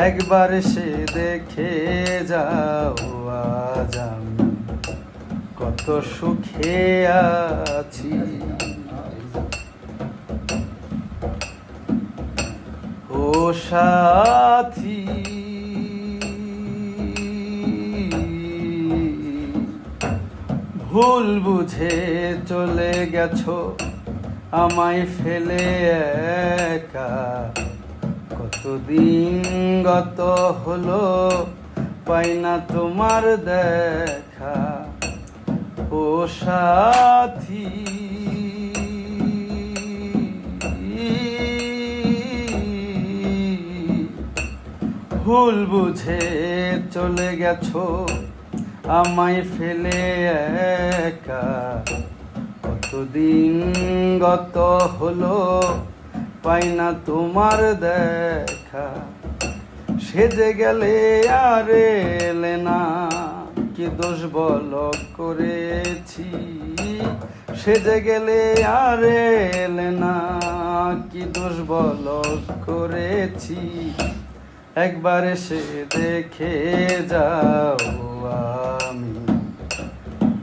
একবার সে দেখে যাও আজ আমি কত সুখে আছি। ও সাথী, ভুল বুঝে চলে গেছো আমায় ফেলে একা। কতদিন গত হলো পাই না তোমার দেখা। ও সাথী, ভুল বুঝে চলে গেছো আমায় ফেলে একা। কতদিন গত হলো পাই না তোমার দেখা। সেজে গেলে আর এলে না, কি দোষ বল করেছি। সেজে গেলে আর এলে না, কি দোষ বল করেছি। একবার এসে দেখে যাও আমি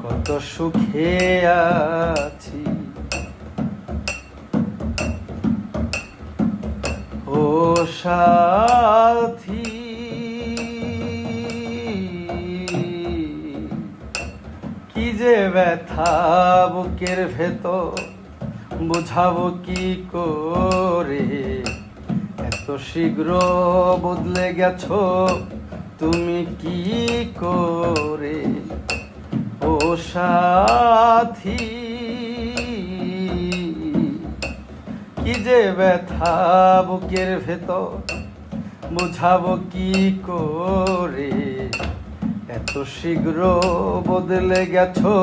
কত সুখে আছি। ও সাথী, কি যে ব্যথা বুকের ভেতর বুঝাবো কি করে। এত শীঘ্র বদলে গেছো তুমি কি করে। ও সাথী, কি যে ব্যথা বুকের ভেতর বুঝাবো কি করে। এত শীঘ্র বদলে গেছো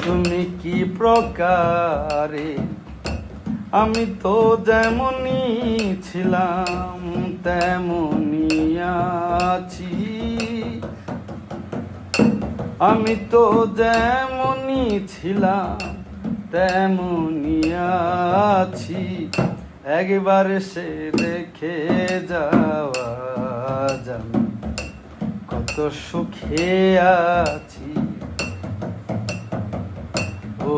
তুমি কি প্রকারে। আমি তো যেমনই ছিলাম তেমনই আছি। আমি তো যেমনই ছিলাম তেমনই আছি। একবার সে দেখে যাওয়া আমি কত সুখে আছি। ও